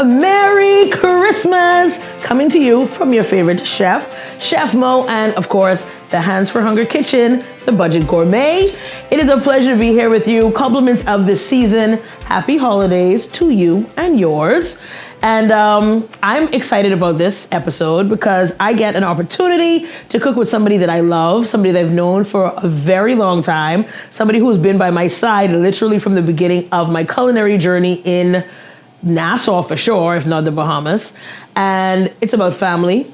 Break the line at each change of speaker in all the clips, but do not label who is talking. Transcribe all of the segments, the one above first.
Merry Christmas! Coming to you from your favorite chef, Chef Mo, and of course, the Hands for Hunger Kitchen, the Budget Gourmet. It is a pleasure to be here with you. Compliments of this season. Happy holidays to you and yours. And I'm excited about this episode because I get an opportunity to cook with somebody that I love, somebody that I've known for a very long time, somebody who's been by my side literally from the beginning of my culinary journey in Nassau for sure, if not the Bahamas. And it's about family,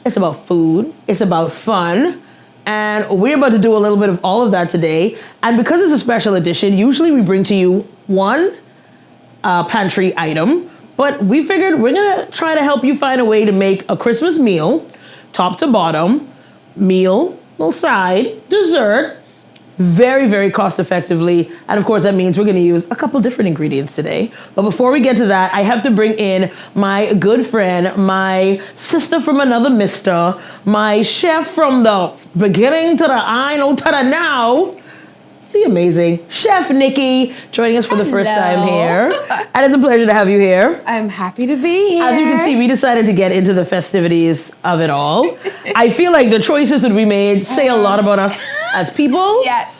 it's about food, it's about fun. And we're about to do a little bit of all of that today. And because it's a special edition, usually we bring to you one pantry item, but we figured we're gonna try to help you find a way to make a Christmas meal, top to bottom, meal, little side, dessert, very, very cost effectively. And of course, that means we're gonna use a couple different ingredients today. But before we get to that, I have to bring in my good friend, my sister from another mister, my chef from the beginning to the I know to the now, the amazing Chef Niki, joining us for the first time here. And it's a pleasure to have you here.
I'm happy to be here.
As you can see, we decided to get into the festivities of it all. I feel like the choices that we made say a lot about us as people.
Yes.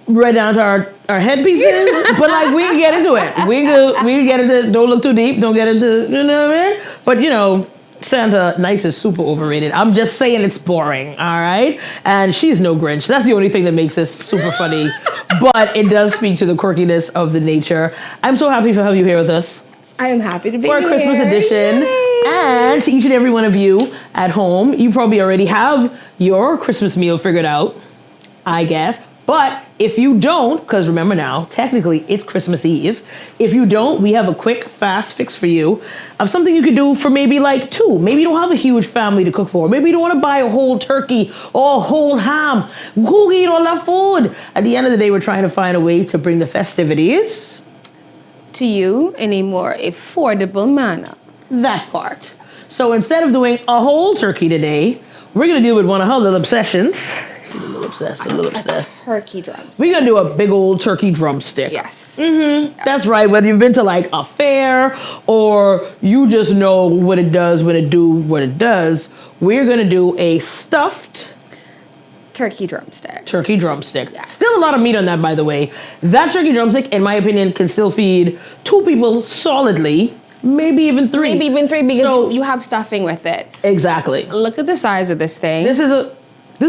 Right down to our headpieces. But like, we can get into it. We can get into, don't look too deep, don't get into, you know what I mean? But you know, Santa nice is super overrated. I'm just saying it's boring, all right? And she's no Grinch. That's the only thing that makes this super funny. But it does speak to the quirkiness of the nature. I'm so happy to have you here with us.
I am happy to be
here. For a Christmas edition. Yay. And to each and every one of you at home, you probably already have your Christmas meal figured out, I guess. But if you don't, because remember now, technically it's Christmas Eve. If you don't, we have a quick, fast fix for you of something you could do for maybe like two. Maybe you don't have a huge family to cook for. Maybe you don't want to buy a whole turkey or a whole ham. Who eat all that food? At the end of the day, we're trying to find a way to bring the festivities
to you in a more affordable manner.
That part. So instead of doing a whole turkey today, we're going to deal with one of her little obsessions. A little obsessed.
Turkey drumstick.
We're gonna do a big old turkey drumstick.
Yes.
Mm-hmm. Yes. That's right. Whether you've been to like a fair or you just know what it does when it do what it does, we're gonna do a stuffed
turkey drumstick.
Turkey drumstick.
Yes.
Still a lot of meat on that, by the way. That turkey drumstick, in my opinion, can still feed two people solidly. Maybe even three.
Because you have stuffing with it.
Exactly.
Look at the size of this thing.
This is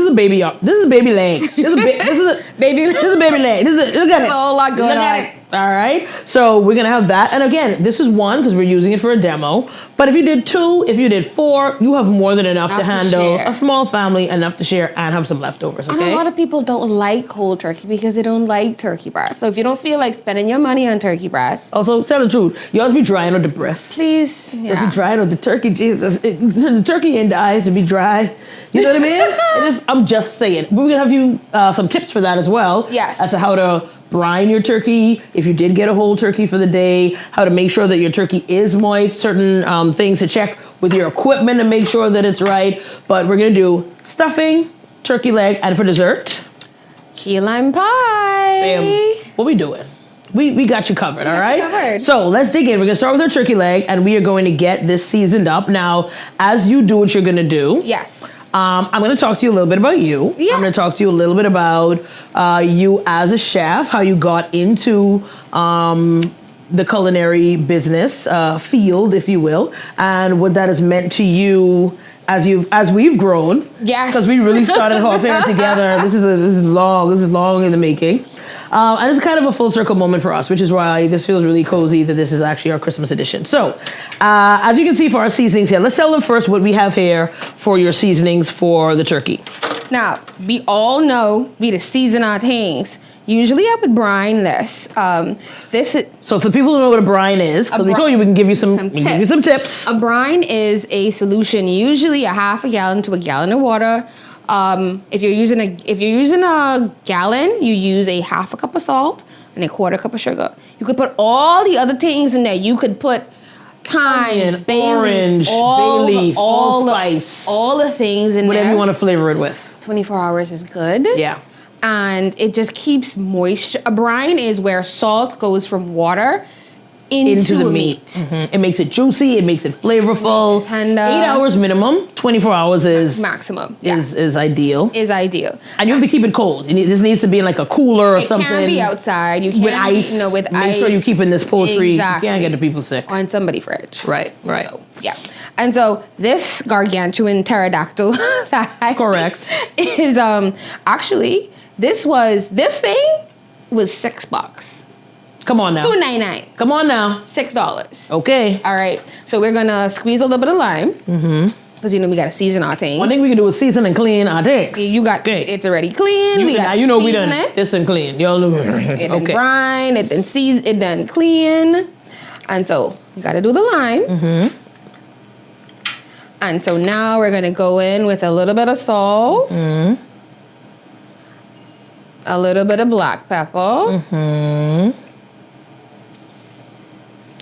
a baby leg. This is a baby leg. Look at it.
A whole lot going on.
All right. So we're gonna have that. And again, this is one because we're using it for a demo. But if you did two, if you did four, you have more than enough to handle a small family, enough to share and have some leftovers. Okay.
And a lot of people don't like cold turkey because they don't like turkey breast. So if you don't feel like spending your money on turkey breast,
also tell the truth, you always be drying on the breast.
Please,
be drying on the turkey. Jesus, the turkey ain't die to be dry. You know what I mean? I'm just saying. We're gonna have you some tips for that as well.
Yes.
As to how to brine your turkey, if you did get a whole turkey for the day, how to make sure that your turkey is moist, certain things to check with your equipment to make sure that it's right. But we're gonna do stuffing, turkey leg, and for dessert,
key lime pie.
Bam. What we doing? We got you covered, all right?
Covered.
So let's dig in. We're gonna start with our turkey leg, and we are going to get this seasoned up. Now, as you do what you're gonna do.
Yes.
I'm going to talk to you a little bit about you.
Yes.
I'm going to talk to you a little bit about you as a chef, how you got into the culinary business field, if you will, and what that has meant to you as we've grown.
Yes.
Because we really started off here together. This is long in the making. And it's kind of a full circle moment for us, which is why this feels really cozy that this is actually our Christmas edition. So, as you can see for our seasonings here, let's tell them first what we have here for your seasonings for the turkey.
Now, we all know we to season our things. Usually I would brine this.
So for people who know what a brine is, because we told you we can give you some tips.
A brine is a solution, usually a half a gallon to a gallon of water. If you're using a gallon, you use a half a cup of salt and a quarter cup of sugar. You could put all the other things in there. You could put thyme,
orange, bay leaf, allspice,
all the things in there.
Whatever you want to flavor it with.
24 hours is good.
Yeah.
And it just keeps moisture. A brine is where salt goes from water into the meat.
Mm-hmm. It makes it juicy. It makes it flavorful.
Tender.
8 hours minimum. 24 hours is
maximum. Yeah.
Is ideal.
Is ideal.
And you have to keep it cold. This needs to be in like a cooler or something.
It can be outside. You can't
with ice.
with ice.
Make sure you keep in this poultry.
Exactly.
You can't get the people sick.
On somebody's fridge.
Right.
So, yeah. And so this gargantuan pterodactyl
correct
is actually this thing was $6.
Come on now.
$2.99.
Come on now.
$6.
Okay.
All right. So we're gonna squeeze a little bit of lime. Because we gotta season our things.
One thing we can do is season and clean our things.
You got it's already clean. We done
it. This and clean. Y'all know
it done brine. It done season. It done clean. And so you gotta do the lime. And so now we're gonna go in with a little bit of salt. A little bit of black pepper.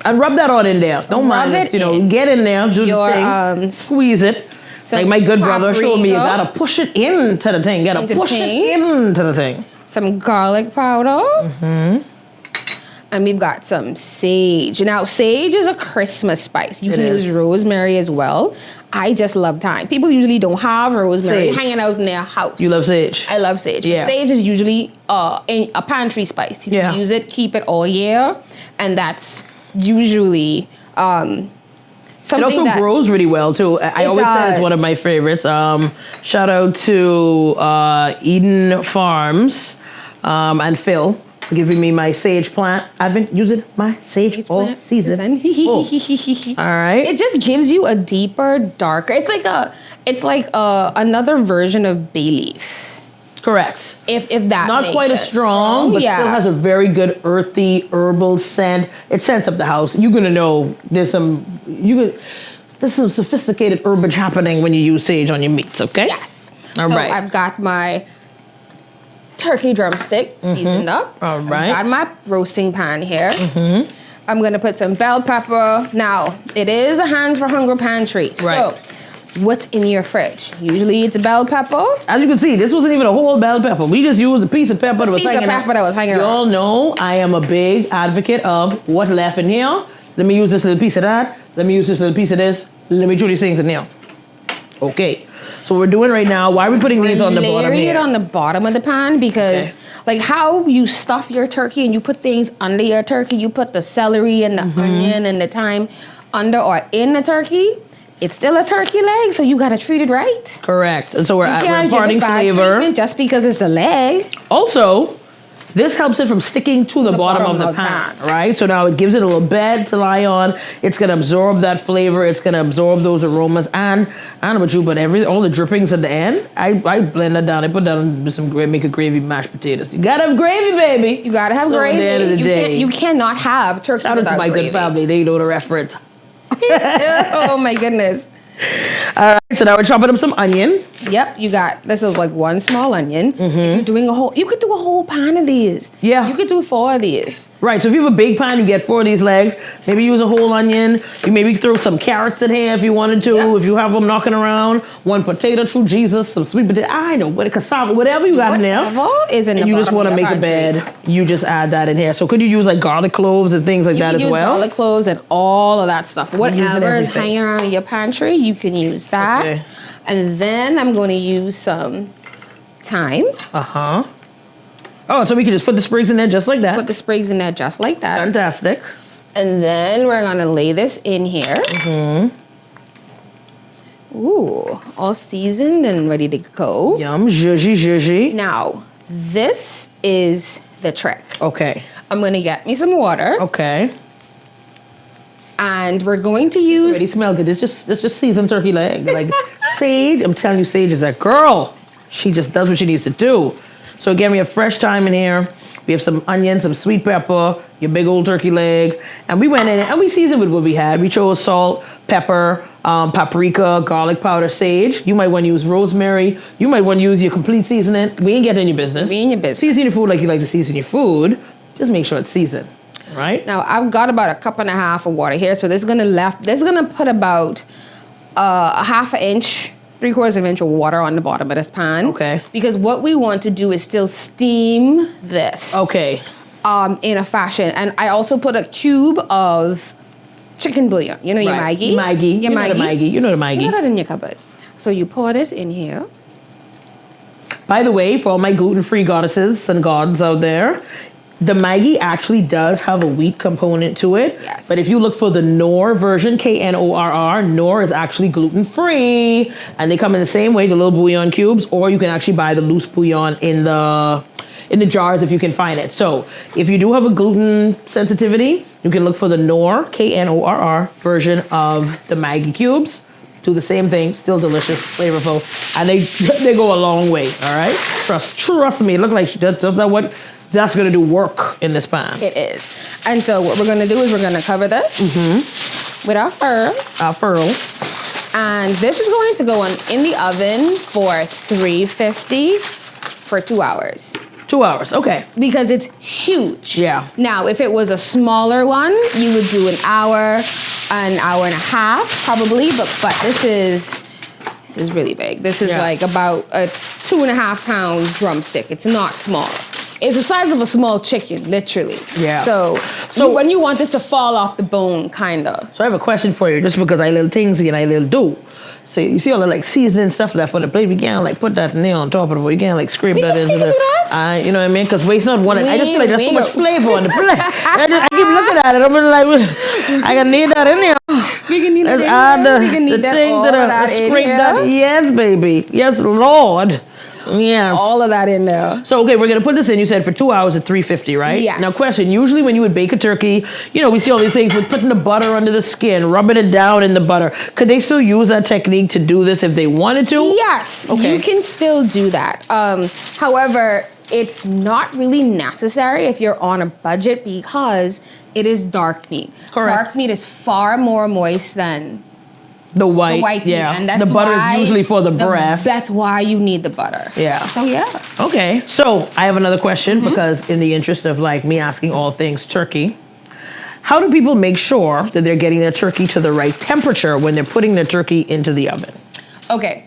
And rub that all in there. Don't mind it. Get in there, do the thing, squeeze it. Like my good brother showed me, you gotta push it into the thing. Gotta push it into the thing.
Some garlic powder. And we've got some sage. Now, sage is a Christmas spice. You can use rosemary as well. I just love thyme. People usually don't have rosemary hanging out in their house.
You love sage?
I love sage.
Yeah.
Sage is usually a pantry spice. You can use it, keep it all year. And that's usually something
it also grows really well too. I always say it's one of my favorites. Shout out to Eden Farms and Phil giving me my sage plant. I've been using my sage all season. All right.
It just gives you a deeper, darker. It's like another version of bay leaf.
Correct.
If that
not
makes
quite as strong, but still has a very good earthy herbal scent. It scents up the house. You're gonna know there's some sophisticated herbage happening when you use sage on your meats. Okay.
Yes.
All right.
I've got my turkey drumstick seasoned up.
All right.
I've got my roasting pan here. I'm gonna put some bell pepper. Now it is a Hands for Hunger pantry.
Right.
So what's in your fridge? Usually it's a bell pepper.
As you can see, this wasn't even a whole bell pepper. We just used a piece of pepper that was hanging out. Y'all know I am a big advocate of what's left in here. Let me use this little piece of that. Let me use this little piece of this. Let me do these things in here. Okay. So what we're doing right now, why are we putting these on the bottom here?
Layering it on the bottom of the pan because like how you stuff your turkey and you put things under your turkey, you put the celery and the onion and the thyme under or in the turkey. It's still a turkey leg, so you gotta treat it right.
Correct. And so we're imparting flavor.
Just because it's a leg.
Also, this helps it from sticking to the bottom of the pan, right? So now it gives it a little bed to lie on. It's gonna absorb that flavor. It's gonna absorb those aromas. And I don't know about you, but all the drippings at the end, I blend that down. I put that on some make a gravy mashed potatoes. You gotta have gravy, baby.
You gotta have gravy. At the end of the day, you cannot have turkey without gravy. Shout out to my good family. They know the reference. Oh my goodness.
All right, so now we're chopping up some onion.
Yep, this is like one small onion. If you're doing you could do a whole pan of these. Yeah. You could do 4 of these.
Right, so if you have a big pan, you get 4 of these legs. Maybe use a whole onion. You maybe throw some carrots in here if you wanted to. Yep. If you have them knocking around. 1 potato, true Jesus, some sweet potato. I know, cassava, whatever you got in there.
Is in
and
the
you just want to make a bed. You just add that in here. So could you use like garlic cloves and things like that as well? You can use garlic
cloves and all of that stuff. Whatever is hanging around in your pantry, you can use that. Okay. And then I'm going to use some thyme.
Oh, so we can just put the sprigs in there just like that.
Put the sprigs in there just like that.
Fantastic.
And then we're going to lay this in here. Ooh, all seasoned and ready to go.
Yum, zhuzhy.
Now, this is the trick.
Okay.
I'm going to get me some water.
Okay.
And we're going to use...
Already smell good. This just seasoned turkey leg. Like Sage, I'm telling you, Sage is that girl. She just does what she needs to do. So again, we have fresh thyme in here. We have some onions, some sweet pepper, your big old turkey leg. And we went in and we seasoned with what we had. We chose salt, pepper, paprika, garlic powder, sage. You might want to use rosemary. You might want to use your complete seasoning. We ain't getting in your business.
We in your business.
Season your food like you like to season your food. Just make sure it's seasoned. Right?
Now I've got about 1.5 cups of water here, so this is gonna put about a 1/2 inch, 3/4 inch of water on the bottom of this pan.
Okay.
Because what we want to do is still steam this.
Okay.
in a fashion. And I also put a cube of chicken bouillon. You know your Maggi?
Maggi. You know the Maggi. You know the Maggi.
You know that in your cupboard. So you pour this in here.
By the way, for all my gluten-free goddesses and gods out there, the Maggi actually does have a wheat component to it.
Yes.
But if you look for the Knorr version, Knorr, Knorr is actually gluten-free. And they come in the same way, the little bouillon cubes, or you can actually buy the loose bouillon in the jars if you can find it. So if you do have a gluten sensitivity, you can look for the Knorr, Knorr version of the Maggi cubes. Do the same thing, still delicious, flavorful, and they go a long way. All right, trust me. It looks like that's gonna do work in this pan.
It is. And so what we're gonna do is we're gonna cover this with our furl. And this is going to go in the oven for 350 for 2 hours.
2 hours, okay.
Because it's huge.
Yeah.
Now, if it was a smaller one, you would do an hour and a half, probably. But this is really big. This is like about a 2.5 pound drumstick. It's not small. It's the size of a small chicken, literally.
Yeah.
So when you want this to fall off the bone, kinda.
So I have a question for you, just because I little things and I little do. So you see all the like seasoning stuff left on the plate. We can't like put that nail on top of it. We can't like scrape that into the. You know what I mean? Because waste not one. I just feel like there's so much flavor on the plate. I keep looking at it. I'm like, I can need that in there.
We can need
Let's
that in
add
here. We can need that all of that in
scrape
here.
that. Yes, baby. Yes, Lord. Yes.
All of that in there.
So, okay, we're going to put this in, you said, for 2 hours at 350, right?
Yes.
Now, question, usually when you would bake a turkey, you know, we see all these things with putting the butter under the skin, rubbing it down in the butter. Could they still use that technique to do this if they wanted to?
Yes,
okay.
You can still do that. However, it's not really necessary if you're on a budget because it is dark meat.
Correct.
Dark meat is far more moist than
the white
meat, and that's
the butter is usually for the breast.
That's why you need the butter.
Yeah.
So yeah.
Okay. So I have another question because in the interest of like me asking all things turkey, how do people make sure that they're getting their turkey to the right temperature when they're putting their turkey into the oven?
Okay.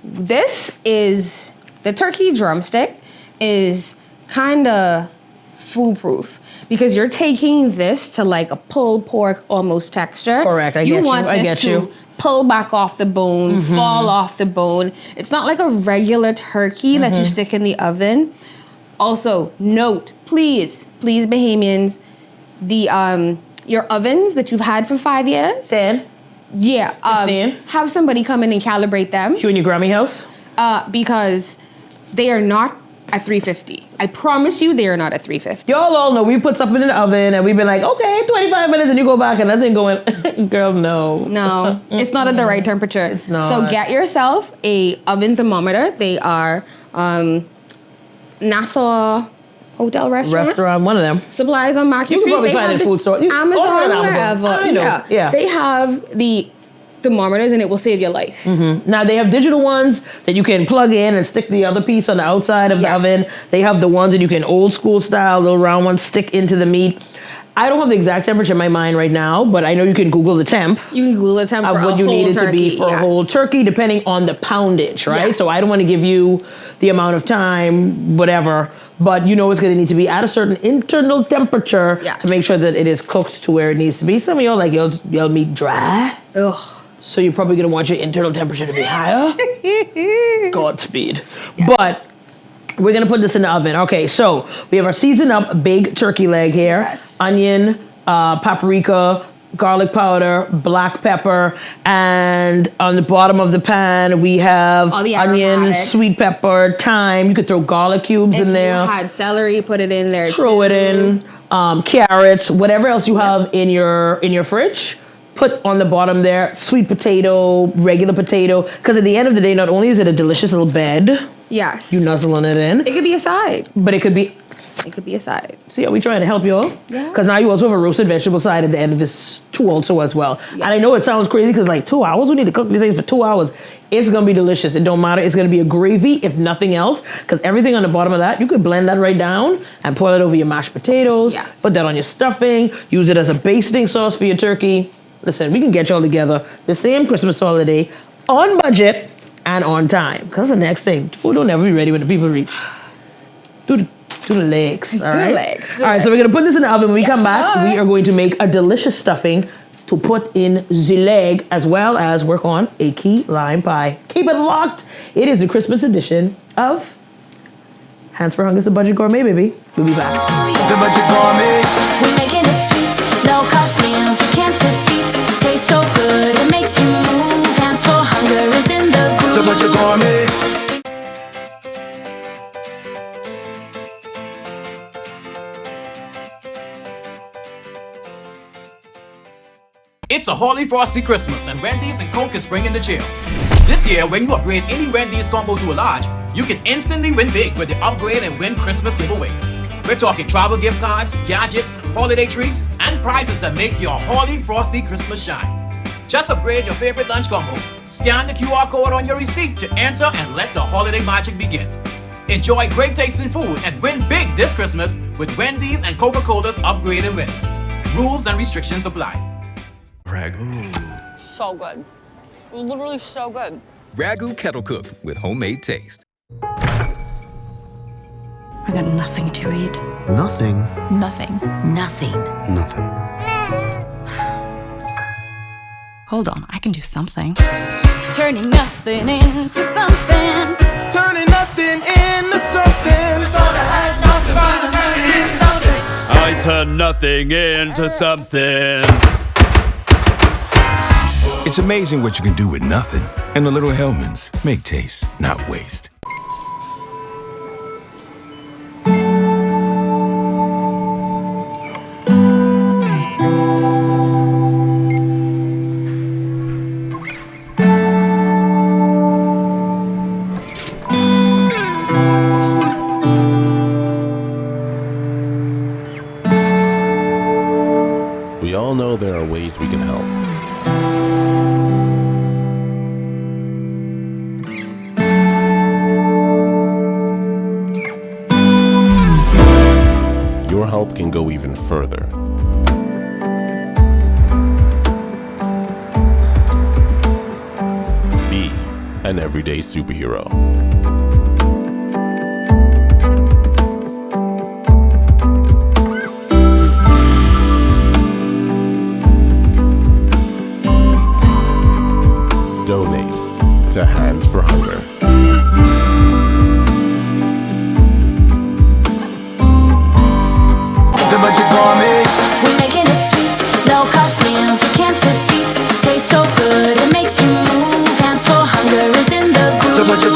This is the turkey drumstick is kind of foolproof. Because you're taking this to like a pulled pork almost texture.
Correct, I get you.
Pull back off the bone, fall off the bone. It's not like a regular turkey that you stick in the oven. Also, note, please, Bahamians, the your ovens that you've had for 5 years.
10.
Yeah.
15.
Have somebody come in and calibrate them.
You in your Grammy house?
Because they are not at 350. I promise you they are not at 350.
Y'all all know we put something in the oven and we've been like, okay, 25 minutes, and you go back and nothing going, girl, no.
No, it's not at the right temperature.
It's not.
So get yourself a oven thermometer. They are Nassau Hotel Restaurant.
One of them.
Supplies on Market
You
Street.
can probably find it in food store.
Amazon, wherever.
I know. Yeah.
They have the thermometers and it will save your life.
Now they have digital ones that you can plug in and stick the other piece on the outside of the oven. They have the ones that you can old school style, little round ones, stick into the meat. I don't have the exact temperature in my mind right now, but I know you can Google the temp.
You can Google the temp
of
for
what
a
you
whole
need it
turkey,
to be for a whole turkey, depending on the poundage, right?
Yes.
So I don't want to give you the amount of time, whatever, but you know it's going to need to be at a certain internal temperature to make sure that it is cooked to where it needs to be. Some of y'all like y'all meat dry.
Ugh.
So you're probably going to want your internal temperature to be higher. Godspeed. Yeah. But we're going to put this in the oven. Okay, so we have our seasoned up big turkey leg here.
Yes.
Onion, paprika, garlic powder, black pepper, and on the bottom of the pan we have
all the
onion,
aromatics.
Sweet pepper, thyme. You could throw garlic cubes in there.
If you had celery, put it in there.
Throw it in. Carrots, whatever else you have in your fridge. Put on the bottom there, sweet potato, regular potato. Because at the end of the day, not only is it a delicious little bed,
yes,
you nuzzling it in.
It could be a side.
But it could be
a side.
See how we trying to help you all?
Yeah.
Because now you also have a roasted vegetable side at the end of this too also as well.
Yes.
And I know it sounds crazy because like 2 hours, we need to cook these things for 2 hours. It's going to be delicious. It don't matter. It's going to be a gravy if nothing else. Because everything on the bottom of that, you could blend that right down and pour it over your mashed potatoes.
Yes.
Put that on your stuffing. Use it as a basting sauce for your turkey. Listen, we can get y'all together the same Christmas holiday on budget and on time. Because that's the next thing. Food don't ever be ready when the people reach. Do To the legs. All
To
right.
the legs.
All right. So we're gonna put this in the oven. When we come back,
we are.
we are going to make a delicious stuffing to put in the leg, as well as work on a key lime pie. Keep it locked. It is the Christmas edition of Hands for Hunger, the Budget Gourmet, baby. We'll be back.
The Budget Gourmet. We're making it sweet. Low cost meals you can't defeat. Tastes so good, it makes you move. Hands for Hunger is in the groove. The Budget Gourmet.
It's a Holy Frosty Christmas, and Wendy's and Coke is bringing the chill. This year, when you upgrade any Wendy's combo to a large, you can instantly win big with the Upgrade and Win Christmas giveaway. We're talking travel gift cards, gadgets, holiday treats, and prizes that make your Holy Frosty Christmas shine. Just upgrade your favorite lunch combo, scan the QR code on your receipt to enter, and let the holiday magic begin. Enjoy great tasting food and win big this Christmas with Wendy's and Coca-Cola's Upgrade and Win. Rules and restrictions apply.
Ragu.
So good. Literally so good.
Ragu kettle cooked with homemade taste.
I got nothing to eat.
Nothing.
Nothing. Nothing.
Nothing.
Hold on, I can do something. Turning nothing into something.
Turning nothing into something.
I turn nothing into something.
It's amazing what you can do with nothing. And the little Hellmans make taste, not waste.
We all know there are ways we can help. Your help can go even further. Be an everyday superhero. Donate to Hands for Hunger.
The Budget Gourmet. We're making it sweet. Low cost meals you can't defeat. Tastes so good, it makes you move. Hands for Hunger is in the groove. The Budget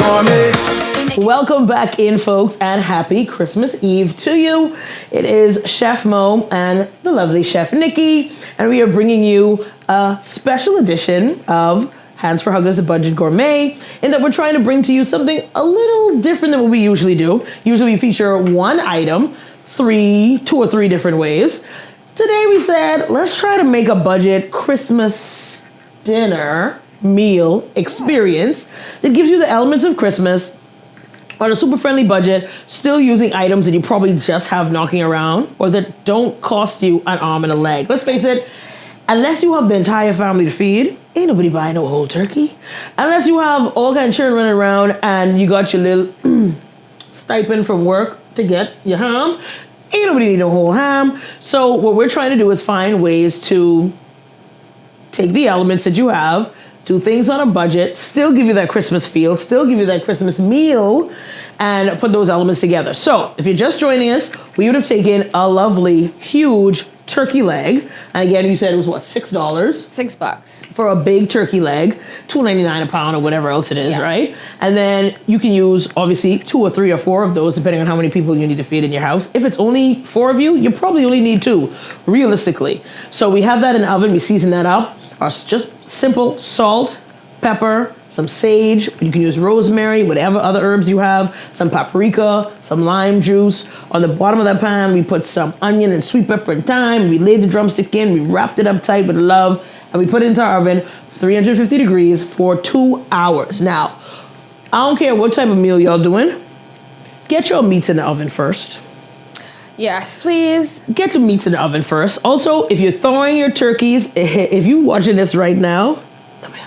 Gourmet.
Welcome back in, folks, and happy Christmas Eve to you. It is Chef Mo and the lovely Chef Niki, and we are bringing you a special edition of Hands for Hunger, the Budget Gourmet, in that we're trying to bring to you something a little different than what we usually do. Usually we feature one item, two or three different ways. Today we said, let's try to make a budget Christmas dinner meal experience that gives you the elements of Christmas on a super friendly budget, still using items that you probably just have knocking around or that don't cost you an arm and a leg. Let's face it, unless you have the entire family to feed, ain't nobody buying no whole turkey. Unless you have all kinds of children running around and you got your little stipend from work to get your ham, ain't nobody need no whole ham. So what we're trying to do is find ways to take the elements that you have, do things on a budget, still give you that Christmas feel, still give you that Christmas meal, and put those elements together. So if you're just joining us, we would have taken a lovely, huge turkey leg. And again, you said it was what, $6?
$6
for a big turkey leg, $2.99 a pound or whatever else it is, right? And then you can use obviously 2 or 3 or 4 of those depending on how many people you need to feed in your house. If it's only 4 of you, you probably only need 2, realistically. So we have that in the oven, we season that up. Just simple salt, pepper, some sage, you can use rosemary, whatever other herbs you have, some paprika, some lime juice. On the bottom of that pan, we put some onion and sweet pepper and thyme. We laid the drumstick in, we wrapped it up tight with love, and we put it into our oven, 350 degrees for 2 hours. Now, I don't care what type of meal y'all doing, get your meats in the oven first.
Yes, please.
Get your meats in the oven first. Also, if you're thawing your turkeys, if you're watching this right now, come here.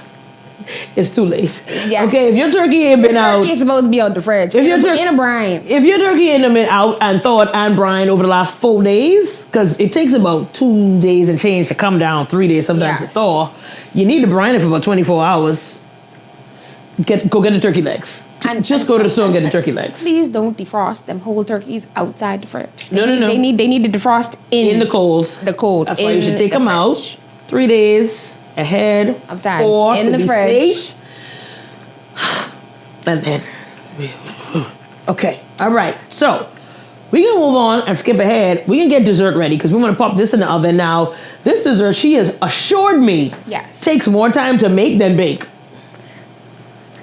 it's too late.
Yes.
Okay, if your turkey ain't been out,
Turkey is supposed to be out the fridge.
If your
in a brine.
if your turkey ain't been out and thawed and brined over the last 4 days, because it takes about 2 days and change to come down, 3 days sometimes to thaw, you need to brine it for about 24 hours. Go get the turkey legs. Just go to the store and get the turkey legs.
Please don't defrost them whole turkeys outside the fridge.
No.
They need to defrost in
the cold.
The cold.
That's why you should take them out 3 days ahead
of time
4
in
to
the
be
fridge.
safe. And then, okay, all right. So we can move on and skip ahead. We can get dessert ready because we want to pop this in the oven now. This dessert, she has assured me, takes more time to make than bake.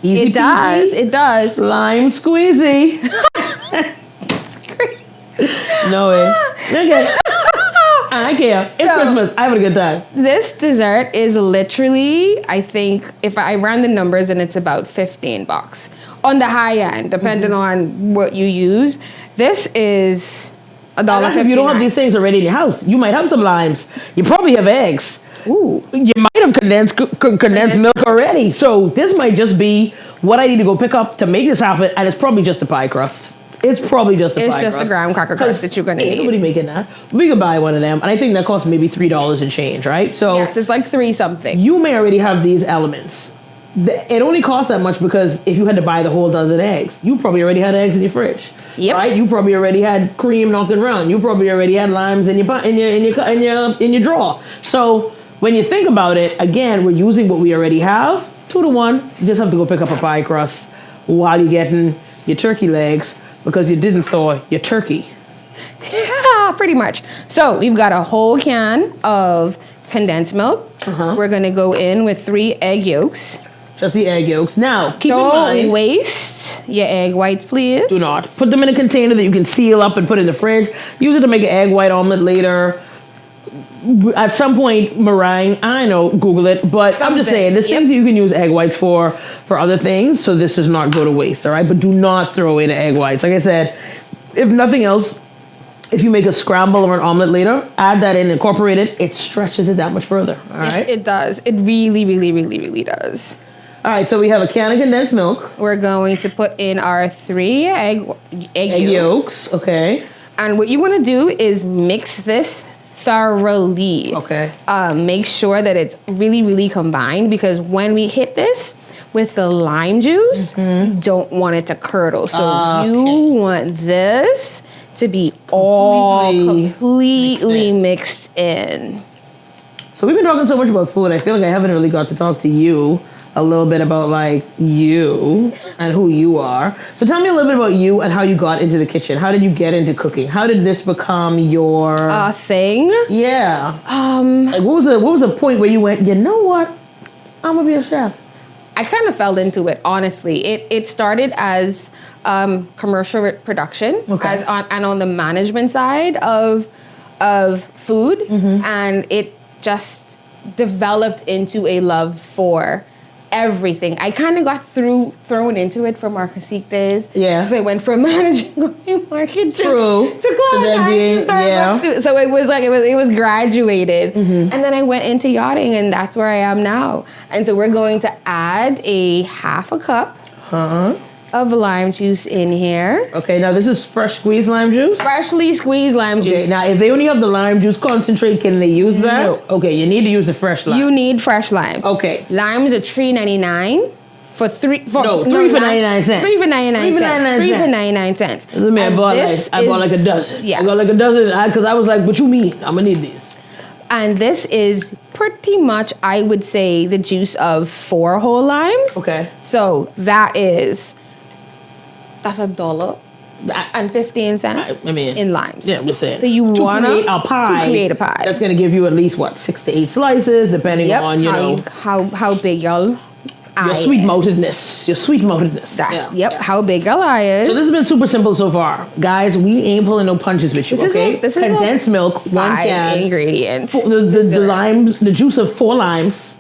Easy
it does.
peasy,
It does.
Lime squeezy. No way. Okay. I care. It's Christmas. I have a good time.
This dessert is literally, I think, if I ran the numbers, and it's about $15 on the high end, depending on what you use. This is $1.59.
If you don't have these things already in your house, you might have some limes. You probably have eggs.
Ooh.
You might have condensed milk already. So this might just be what I need to go pick up to make this happen, and it's probably just a pie crust. It's probably just a pie crust.
It's just a graham cracker crust that you're going to need.
Nobody making that. We could buy one of them, and I think that costs maybe $3 and change, right? So
yes, it's like 3 something.
You may already have these elements. It only costs that much because if you had to buy the whole dozen eggs, you probably already had eggs in your fridge.
Yep.
Right? You probably already had cream knocking around. You probably already had limes in your drawer. So when you think about it, again, we're using what we already have. 2 to 1. You just have to go pick up a pie crust while you're getting your turkey legs because you didn't thaw your turkey.
Yeah, pretty much. So we've got a whole can of condensed milk. We're going to go in with 3 egg yolks.
Just the egg yolks. Now, keep in
Don't
mind,
waste your egg whites, please.
do not. Put them in a container that you can seal up and put in the fridge. Use it to make an egg white omelet later. At some point, meringue, I know, Google it, but I'm just saying, there's things that you can use egg whites for other things, so this does not go to waste, all right? But do not throw away the egg whites. Like I said, if nothing else, if you make a scramble or an omelet later, add that in, incorporate it, it stretches it that much further, all right?
Yes, it does. It really, really, really, really does.
All right, so we have a can of condensed milk.
We're going to put in our 3 egg yolks.
Okay.
And what you want to do is mix this thoroughly.
Okay.
Make sure that it's really, really combined, because when we hit this with the lime juice, you don't want it to curdle. So you want this to be completely mixed in.
So we've been talking so much about food. I feel like I haven't really got to talk to you a little bit about like you and who you are. So tell me a little bit about you and how you got into the kitchen. How did you get into cooking? How did this become your
thing?
Yeah. Like what was the point where you went, you know what? I'm gonna be a chef.
I kind of fell into it, honestly. It started as commercial production, and on the management side of food, and it just developed into a love for everything. I kind of got thrown into it from our Cacique days. Yeah. So I went from managing Gourmet Market to Cloud9 to Starbucks. So it was like it was graduated, and then I went into yachting, and that's where I am now. And so we're going to add a half a cup of lime juice in here.
Okay, now this is fresh squeezed lime juice?
Freshly squeezed lime juice.
Okay, now if they only have the lime juice concentrate, can they use that? No. Okay, you need to use the fresh lime.
You need fresh limes.
Okay.
Limes are $3.99 for three for
99 cents.
3 for 99 cents. 3 for 99 cents.
I bought like a dozen.
Yes.
I got like a dozen because I was like, what you mean? I'm gonna need these.
And this is pretty much, I would say, the juice of 4 whole limes.
Okay.
So that's $1.15 in limes.
Yeah, I'm just saying.
So you want to
create a pie. That's going to give you at least 6 to 8 slices, depending on
how big your
sweet moutedness. Your sweet moutedness.
How big your eye is.
So this has been super simple so far, guys. We ain't pulling no punches with you. This is condensed milk, 1 can,
ingredients.
The juice of 4 limes.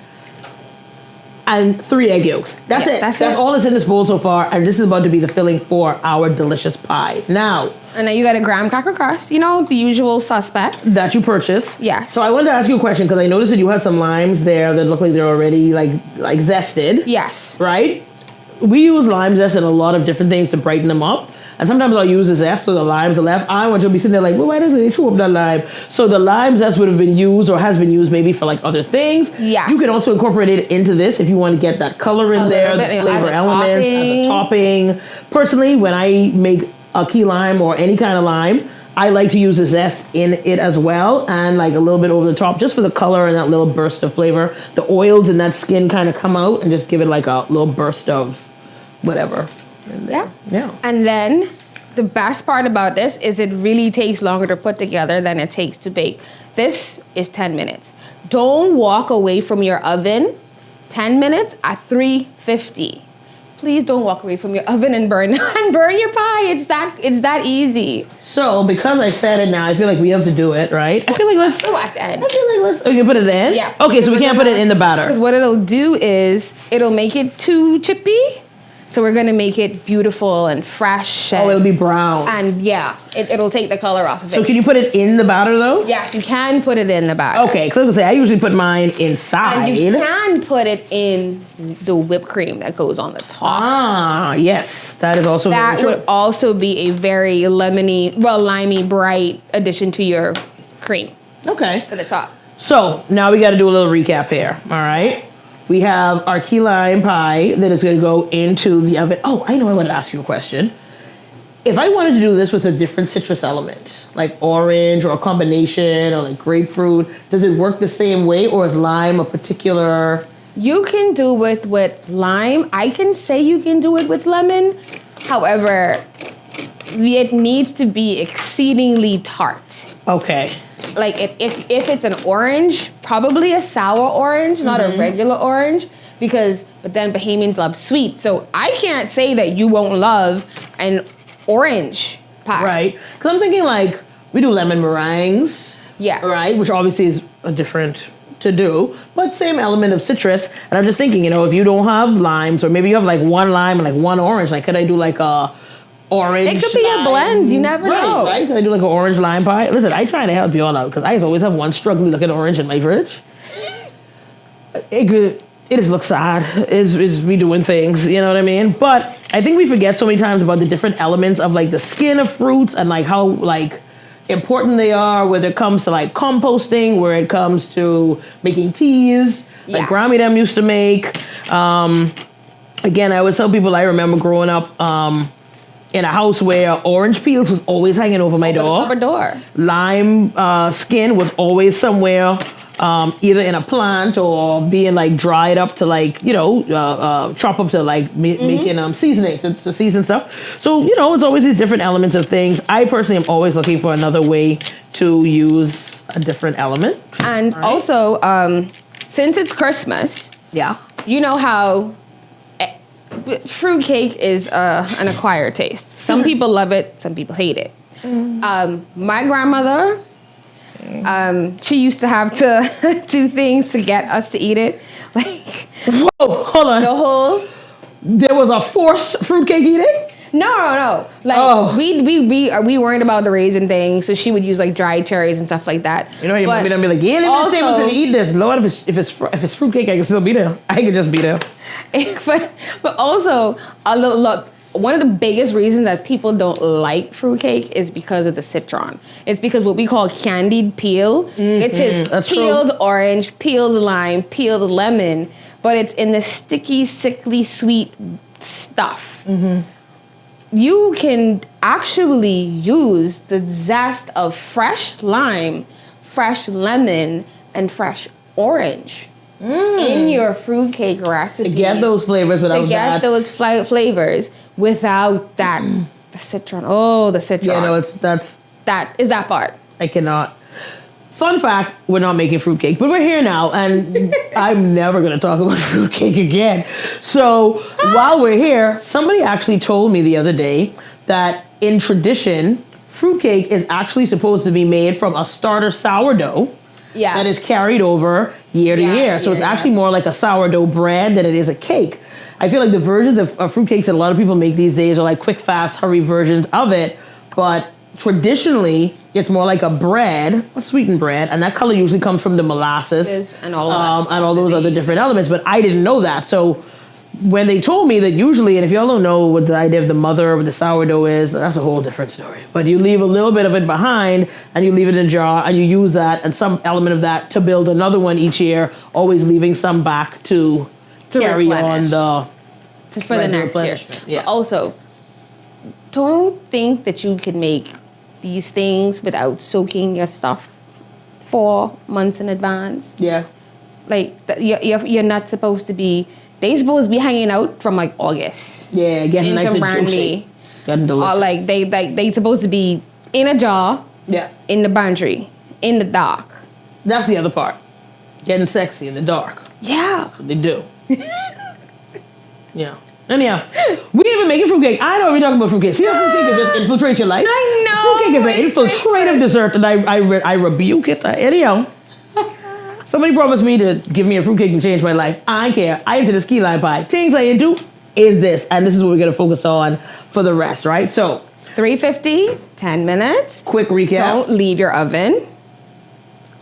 and 3 egg yolks. That's it. That's all that's in this bowl so far, and this is about to be the filling for our delicious pie. Now,
and then you got a graham cracker crust, you know, the usual suspect.
That you purchased.
Yes.
So I wanted to ask you a question because I noticed that you had some limes there that look like they're already like zested.
Yes.
Right? We use lime zest in a lot of different things to brighten them up. And sometimes I'll use the zest so the limes are left. I want you to be sitting there like, well, why doesn't they chew up that lime? So the lime zest would have been used or has been used maybe for like other things.
Yes.
You can also incorporate it into this if you want to get that color in there, the flavor elements as a topping. Personally, when I make a key lime or any kind of lime, I like to use the zest in it as well and like a little bit over the top just for the color and that little burst of flavor. The oils in that skin kind of come out and just give it like a little burst of whatever.
Yeah.
Yeah.
And then the best part about this is it really takes longer to put together than it takes to bake. This is 10 minutes. Don't walk away from your oven 10 minutes at 350. Please don't walk away from your oven and burn your pie. It's that easy.
So because I said it now, I feel like we have to do it, right? I feel like let's.
So at the end.
I feel like let's. Oh, you put it in?
Yeah.
Okay, so we can't put it in the batter.
Because what it'll do is it'll make it too chippy. So we're gonna make it beautiful and fresh. And,
it'll be brown.
And yeah, it'll take the color off of it.
So can you put it in the batter though?
Yes, you can put it in the batter.
Okay, because I was gonna say I usually put mine inside.
And you can put it in the whipped cream that goes on the top.
Ah, yes, that is also
that
very true.
would also be a very limey, bright addition to your cream.
Okay.
For the top.
So now we got to do a little recap here. All right. We have our key lime pie that is going to go into the oven. Oh, I know I wanted to ask you a question. If I wanted to do this with a different citrus element, like orange or a combination or like grapefruit, does it work the same way or is lime a particular...
You can do it with lime. I can say you can do it with lemon. However, it needs to be exceedingly tart.
Okay.
Like if it's an orange, probably a sour orange, not a regular orange, but then Bahamians love sweet. So I can't say that you won't love an orange pie.
Right. Because I'm thinking like, we do lemon meringues.
Yeah.
Right, which obviously is a different to do, but same element of citrus. And I'm just thinking, if you don't have limes, or maybe you have like one lime and like one orange, like could I do like a orange?
It could be a blend. You never know.
Right? Could I do like an orange lime pie? Listen, I try to help you all out because I always have one struggling looking orange in my fridge. It just looks sad. Is we doing things, you know what I mean? But I think we forget so many times about the different elements of like the skin of fruits and like how like important they are, whether it comes to like composting, where it comes to making teas, like Grammy them used to make. Again, I would tell people I remember growing up in a house where orange peels was always hanging over my door.
Over the door.
Lime skin was always somewhere, either in a plant or being like dried up to like, chop up to like making seasonings to season stuff. So, it's always these different elements of things. I personally am always looking for another way to use a different element.
And also, since it's Christmas, you know how fruitcake is an acquired taste. Some people love it, some people hate it. My grandmother, she used to have to do things to get us to eat it. Like,
whoa, hold on. There was a forced fruitcake eating?
No. Like we weren't about the raisin thing, so she would use like dried cherries and stuff like that.
Your mommy done be like, yeah, let me table to eat this. Lord, if it's fruitcake, I can still be there. I can just be there.
but also one of the biggest reasons that people don't like fruitcake is because of the citron. It's because what we call candied peel, which is peeled orange, peeled lime, peeled lemon, but it's in the sticky, sickly, sweet stuff. You can actually use the zest of fresh lime, fresh lemon, and fresh orange in your fruitcake recipe.
To get those flavors without
flavors without that the citron. Oh, the citron.
Yeah, no,
that part.
I cannot. Fun fact, we're not making fruitcake, but we're here now, and I'm never going to talk about fruitcake again. So while we're here, somebody actually told me the other day that in tradition, fruitcake is actually supposed to be made from a starter sourdough that is carried over year to year. So it's actually more like a sourdough bread than it is a cake. I feel like the versions of fruitcakes that a lot of people make these days are like quick, fast, hurry versions of it. But traditionally, it's more like a bread, a sweetened bread, and that color usually comes from the molasses
and all of that
and all those other different elements. But I didn't know that. So when they told me that usually, and if y'all don't know what the idea of the mother of the sourdough is, that's a whole different story. But you leave a little bit of it behind, and you leave it in a jar, and you use that and some element of that to build another one each year, always leaving some back to carry
replenish.
on
for the next year.
Yeah.
But also, don't think that you can make these things without soaking your stuff 4 months in advance.
Yeah.
Like, you're not supposed to be... They supposed to be hanging out from like August.
Yeah, getting nice and juicy. Getting delicious.
Or like they supposed to be in a jar.
Yeah.
In the pantry, in the dark.
That's the other part. Getting sexy in the dark.
Yeah.
That's what they do. Yeah. Anyhow, we even making fruitcake. I know we're talking about fruitcake. See how fruitcake is just infiltrate your life?
I know.
Fruitcake is an infiltrative dessert, and I rebuke it. Anyhow. Somebody promised me to give me a fruitcake and change my life. I ain't care. I into this key lime pie. Things I into is this. And this is what we're going to focus on for the rest, right? So
350, 10 minutes.
Quick recap.
Don't leave your oven.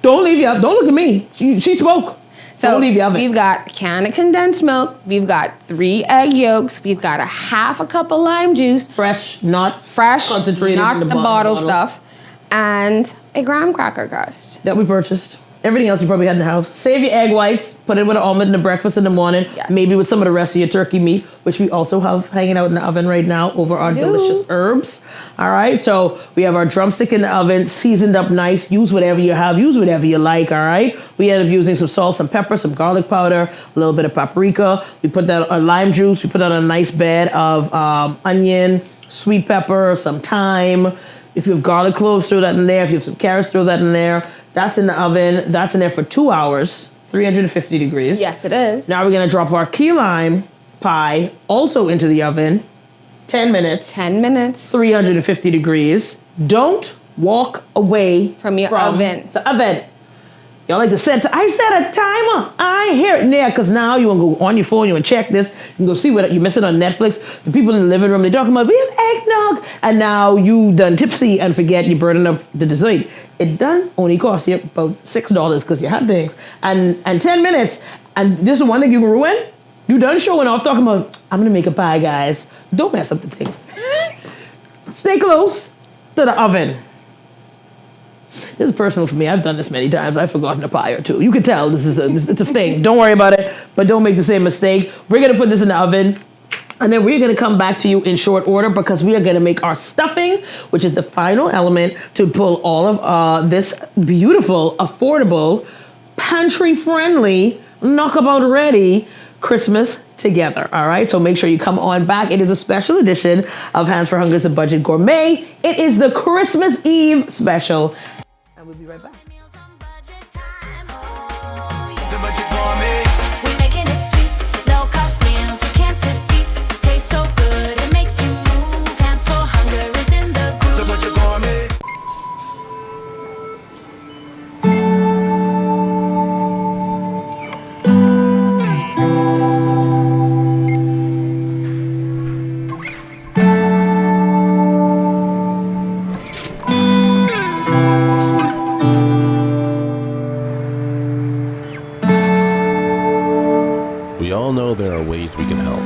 Don't leave your oven. Don't look at me. She spoke.
So
don't leave your oven.
We've got a can of condensed milk. We've got 3 egg yolks. We've got a half a cup of lime juice.
Fresh, not
concentrated, not
in
the bottle stuff. And a graham cracker crust.
That we purchased. Everything else you probably had in the house. Save your egg whites. Put it with an almond in the breakfast in the morning.
Yes.
Maybe with some of the rest of your turkey meat, which we also have hanging out in the oven right now over our delicious herbs. All right. So we have our drumstick in the oven, seasoned up nice. Use whatever you have. Use whatever you like. All right. We ended up using some salt, some pepper, some garlic powder, a little bit of paprika. We put that on lime juice. We put that on a nice bed of onion, sweet pepper, some thyme. If you have garlic cloves, throw that in there. If you have some carrots, throw that in there. That's in the oven. That's in there for 2 hours, 350 degrees.
Yes, it is.
Now we're going to drop our key lime pie also into the oven. 10 minutes.
10 minutes.
350 degrees. Don't walk away
from your oven.
The oven. Y'all like to set, I set a timer. I hear it there because now you want to go on your phone, you want to check this, you can go see what you miss it on Netflix. The people in the living room, they're talking about, we have eggnog. And now you done tipsy and forget you're burning up the dessert. It done only cost you about $6 because you had things. And 10 minutes. And this is one thing you can ruin. You done showing off talking about, I'm going to make a pie, guys. Don't mess up the thing. Stay close to the oven. This is personal for me. I've done this many times. I've forgotten a pie or two. You can tell it's a thing. Don't worry about it, but don't make the same mistake. We're going to put this in the oven, and then we're going to come back to you in short order because we are going to make our stuffing, which is the final element to pull all of this beautiful, affordable, pantry-friendly, knockabout-ready Christmas together, all right? So make sure you come on back. It is a special edition of Hands for Hunger's The Budget Gourmet. It is the Christmas Eve special. And we'll be right back.
The Budget Gourmet. We're making it sweet, low cost meals you can't defeat. Tastes so good, it makes you move. Hands for Hunger is in the groove. The Budget Gourmet.
We all know there are ways we can help.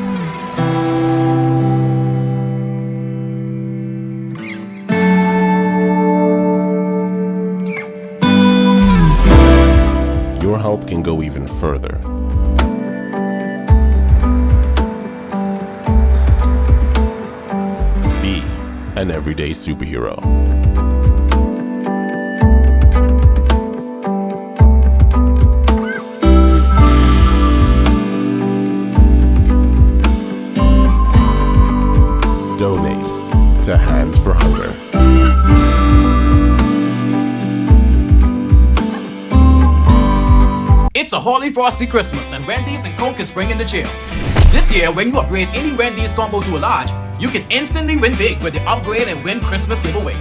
Your help can go even further. Be an everyday superhero. Donate to Hands for Hunger.
It's a Holly Frosty Christmas, and Wendy's and Coke is bringing the chill. This year, when you upgrade any Wendy's combo to a large, you can instantly win big with the Upgrade and Win Christmas giveaway.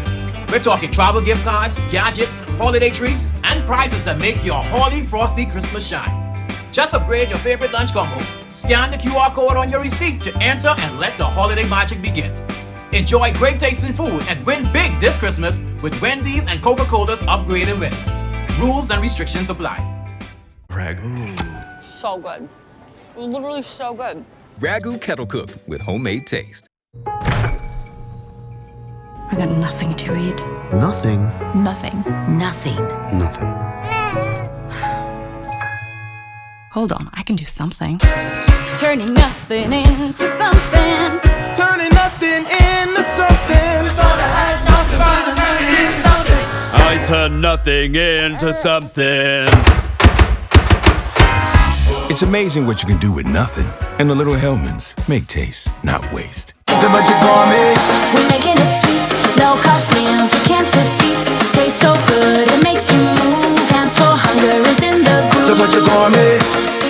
We're talking travel gift cards, gadgets, holiday treats, and prizes that make your Holly Frosty Christmas shine. Just upgrade your favorite lunch combo, scan the QR code on your receipt to enter and let the holiday magic begin. Enjoy great tasting food and win big this Christmas with Wendy's and Coca-Cola's Upgrade and Win. Rules and restrictions apply.
Ragu.
So good. Literally so good.
Ragu kettle cooked with homemade taste.
I got nothing to eat.
Nothing.
Nothing.
Nothing. Nothing.
Hold on, I can do something. Turning nothing into something.
Turning nothing into something.
I turn nothing into something.
It's amazing what you can do with nothing. And the little Hellmans make taste, not waste.
The Budget Gourmet. We're making it sweet. Low cost meals you can't defeat. Tastes so good, it makes you move. Hands for hunger is in the groove. The Budget Gourmet.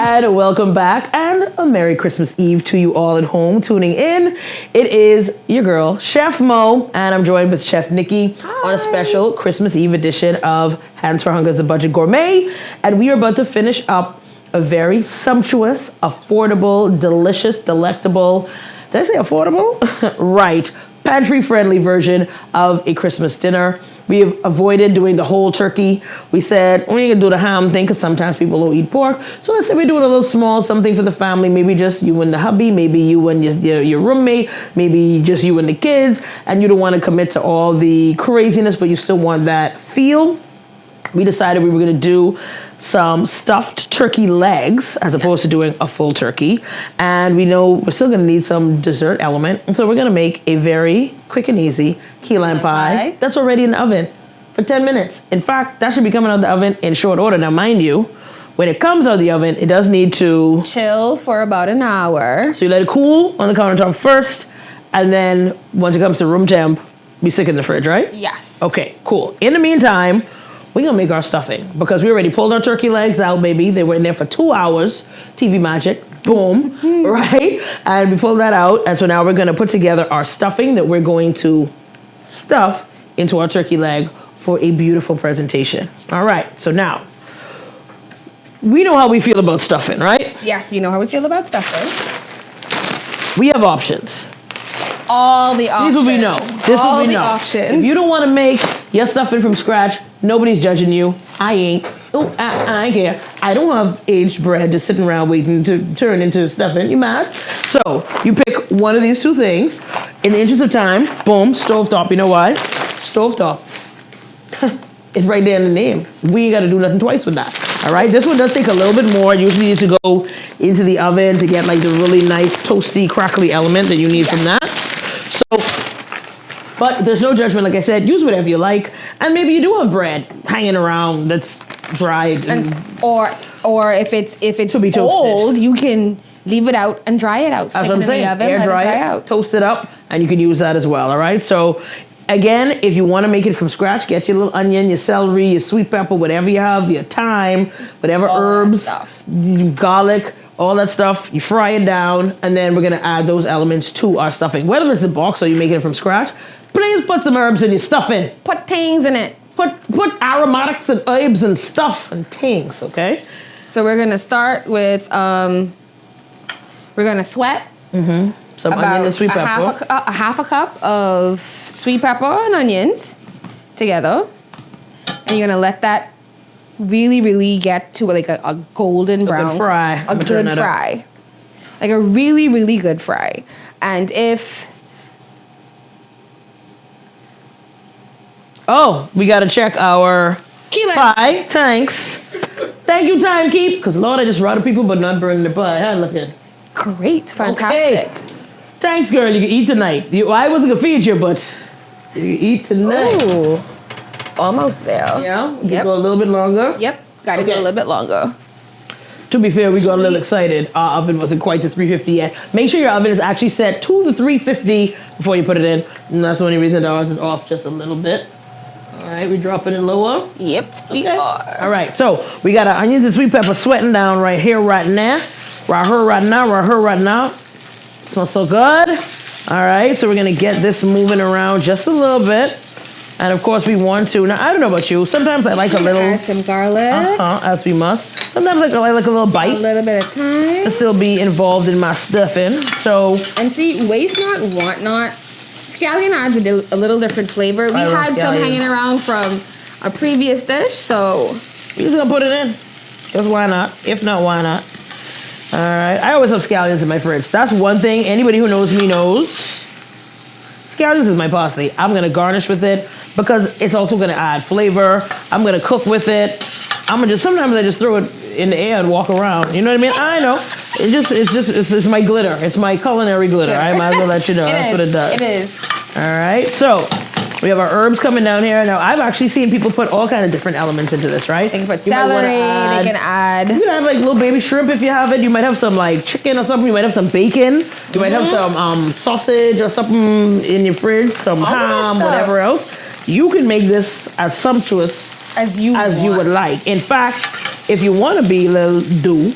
And welcome back, and a Merry Christmas Eve to you all at home tuning in. It is your girl, Chef Mo, and I'm joined with Chef Niki on a special Christmas Eve edition of Hands for Hunger's The Budget Gourmet. And we are about to finish up a very sumptuous, affordable, delicious, delectable, did I say affordable? Right, pantry-friendly version of a Christmas dinner. We have avoided doing the whole turkey. We said, we ain't gonna do the ham thing because sometimes people don't eat pork. So let's say we're doing a little small something for the family. Maybe just you and the hubby, maybe you and your roommate, maybe just you and the kids. And you don't want to commit to all the craziness, but you still want that feel. We decided we were gonna do some stuffed turkey legs as opposed to doing a full turkey. And we know we're still gonna need some dessert element. And so we're gonna make a very quick and easy key lime pie that's already in the oven for 10 minutes. In fact, that should be coming out of the oven in short order. Now, mind you, when it comes out of the oven, it does need to
Chill for about an hour.
So you let it cool on the countertop first, and then once it comes to room temp, we stick it in the fridge, right?
Yes.
Okay, cool. In the meantime, we're gonna make our stuffing because we already pulled our turkey legs out, baby. They were in there for 2 hours. TV magic, boom, right? And we pulled that out, and so now we're gonna put together our stuffing that we're going to stuff into our turkey leg for a beautiful presentation. All right, so now, we know how we feel about stuffing, right?
Yes, we know how we feel about stuffing.
We have options.
All the options.
This is what we know. This is
All
what we
the
know.
options.
If you don't want to make your stuffing from scratch, nobody's judging you. I ain't. Oh, I ain't care. I don't have aged bread just sitting around waiting to turn into stuffing. You mad? So you pick one of these two things. In the interest of time, boom, stovetop. You know why? Stovetop. It's right there in the name. We ain't got to do nothing twice with that. All right. This one does take a little bit more. Usually you need to go into the oven to get like the really nice toasty, crackly element that you need from that. So, but there's no judgment. Like I said, use whatever you like. And maybe you do have bread hanging around that's dried.
Or if it's
To be toasted.
old, you can leave it out and dry it out.
That's
Stick
what I'm
it in
saying.
the oven,
Air
let it
dry it,
out.
toast it up, and you can use that as well. All right. So, again, if you want to make it from scratch, get your little onion, your celery, your sweet pepper, whatever you have, your thyme, whatever
All that
herbs,
stuff.
garlic, all that stuff. You fry it down, and then we're gonna add those elements to our stuffing. Whether it's the box or you making it from scratch, please put some herbs in your stuffing.
Put things in it.
Put aromatics and herbs and stuff and things. Okay.
So we're gonna start with we're gonna sweat
Some
about
onion and sweet
a
pepper.
half a cup of sweet pepper and onions together, and you're gonna let that really get to like a golden brown
good fry.
a
I'ma turn
good
that up.
fry, like a really good fry. And if
We gotta check our pie. Thanks. Thank you, timekeep. Because Lord, I just routed people, but not burning the pie. How looking?
great, fantastic.
Okay. Thanks, girl. You can eat tonight. I wasn't gonna feed you, but you can eat tonight.
Ooh, almost there.
Yeah. You
Yep.
go a little bit longer.
Yep. Got to
Okay.
go a little bit longer.
To be fair, we got a little excited. Our oven wasn't quite to 350 yet. Make sure your oven is actually set to the 350 before you put it in. And that's the only reason that ours is off just a little bit. All right, we dropping it lower.
Yep. We
Okay.
are.
All right, so we got our onions and sweet pepper sweating down right here, right now. Right here, right now, right here, right now. Smells so good. All right, so we're gonna get this moving around just a little bit. And of course we want to, now I don't know about you, sometimes I like a little.
Add some garlic.
As we must. Sometimes I like a little bite.
A little bit of thyme.
To still be involved in my stuffing. So.
And see, waste not, want not. Scallion adds a little different flavor. We had some hanging around from a previous dish, so.
We're just gonna put it in. Because why not? If not, why not? All right. I always have scallions in my fridge. That's one thing. Anybody who knows me knows. Scallions is my parsley. I'm gonna garnish with it because it's also gonna add flavor. I'm gonna cook with it. Sometimes I just throw it in the air and walk around. You know what I mean? I know. It's my glitter. It's my culinary glitter. I might as well let you know. That's what it does.
It is.
All right. So we have our herbs coming down here. Now, I've actually seen people put all kinds of different elements into this, right?
They can put celery, they can add.
You can have like little baby shrimp if you have it. You might have some like chicken or something. You might have some bacon. You might have some sausage or something in your fridge, some ham, whatever else. You can make this as sumptuous as you would like. In fact, if you want to be a little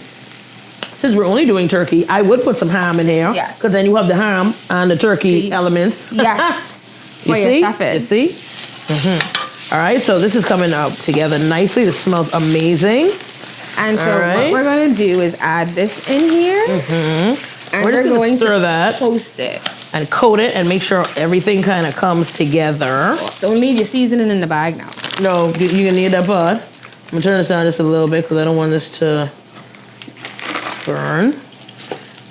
since we're only doing turkey, I would put some ham in here.
Yes.
Because then you have the ham and the turkey elements.
Yes.
You see? You see? All right, so this is coming out together nicely. This smells amazing.
And so what we're going to do is add this in here. And we're going to
stir that.
Toast it.
And coat it and make sure everything kind of comes together.
Don't leave your seasoning in the bag now.
No, you're going to need that part. I'm going to turn this down just a little bit because I don't want this to burn.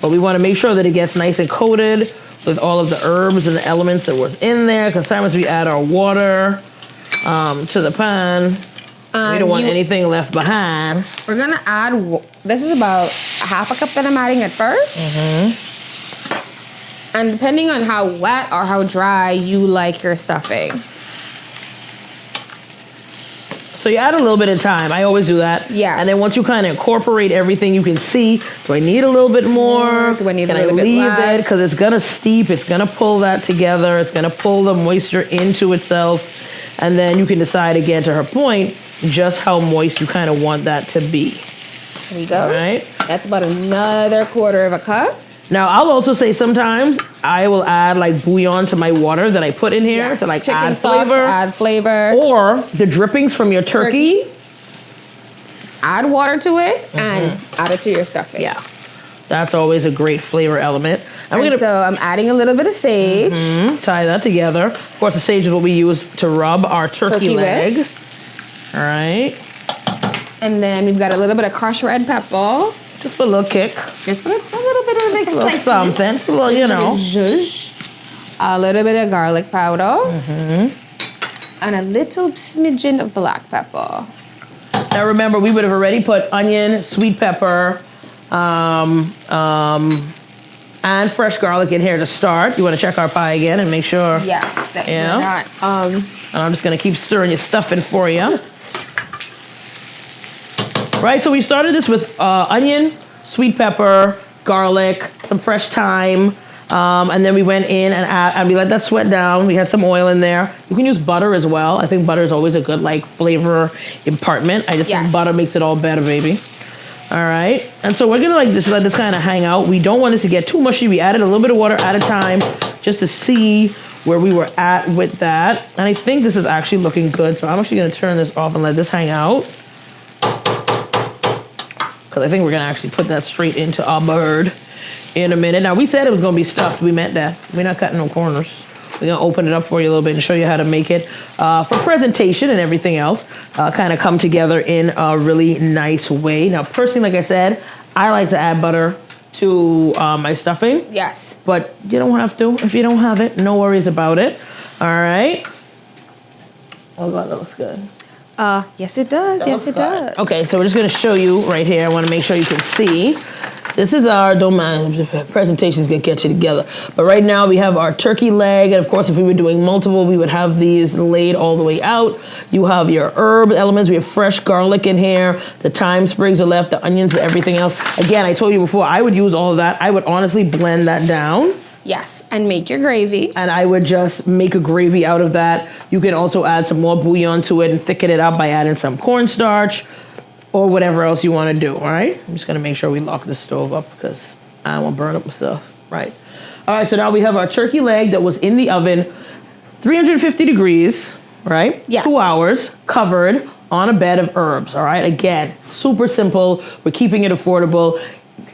But we want to make sure that it gets nice and coated with all of the herbs and the elements that was in there. Because sometimes we add our water to the pan. We don't want anything left behind.
We're going to add, this is about half a cup that I'm adding at first. And depending on how wet or how dry you like your stuffing.
So you add a little bit of time. I always do that.
Yeah.
And then once you kind of incorporate everything, you can see, do I need a little bit more?
Do I need a
little
little bit less?
Can I leave it? Because it's going to steep. It's going to pull that together. It's going to pull the moisture into itself. And then you can decide, again, to her point, just how moist you kind of want that to be.
There you go.
All right.
That's about another quarter of a cup.
Now, I'll also say sometimes I will add like bouillon to my water that I put in here to like
chicken
add
stock,
flavor.
add flavor.
Or the drippings from your turkey.
Add water to it and add it to your stuffing.
Yeah. That's always a great flavor element.
So I'm adding a little bit of sage.
Tie that together. Of course, the sage is what we use to rub our turkey leg. All right.
And then we've got a little bit of crushed red pepper.
Just for a little kick.
Just for a little bit of excitement.
A little something. Just a little, you know.
Zhuzh. A little bit of garlic powder. And a little smidgen of black pepper.
Now remember, we would have already put onion, sweet pepper, and fresh garlic in here to start. You want to check our pie again and make sure.
Yes, that we're not.
And I'm just going to keep stirring your stuffing for you. Right, so we started this with onion, sweet pepper, garlic, some fresh thyme, and then we went in and we let that sweat down. We had some oil in there. You can use butter as well. I think butter is always a good like flavor impartment. I just think butter makes it all better, baby. All right, and so we're gonna like just let this kind of hang out. We don't want this to get too mushy. We added a little bit of water at a time just to see where we were at with that. And I think this is actually looking good. So I'm actually gonna turn this off and let this hang out. Because I think we're going to actually put that straight into our bird in a minute. Now, we said it was going to be stuffed. We meant that. We're not cutting no corners. We're going to open it up for you a little bit and show you how to make it for presentation and everything else. Kind of come together in a really nice way. Now, personally, like I said, I like to add butter to my stuffing.
Yes.
But you don't have to. If you don't have it, no worries about it. All right. Oh, God, that looks good.
Yes, it does. Yes, it does.
Okay, so we're just going to show you right here. I want to make sure you can see. This is our, don't mind, presentation's going to get you together. But right now we have our turkey leg. And of course, if we were doing multiple, we would have these laid all the way out. You have your herb elements. We have fresh garlic in here. The thyme sprigs are left, the onions, everything else. Again, I told you before, I would use all of that. I would honestly blend that down.
Yes, and make your gravy.
And I would just make a gravy out of that. You can also add some more bouillon to it and thicken it up by adding some cornstarch or whatever else you want to do, all right? I'm just going to make sure we lock the stove up because I don't want to burn up my stuff, right? All right, so now we have our turkey leg that was in the oven, 350 degrees, right?
Yes.
2 hours covered on a bed of herbs, all right? Again, super simple. We're keeping it affordable.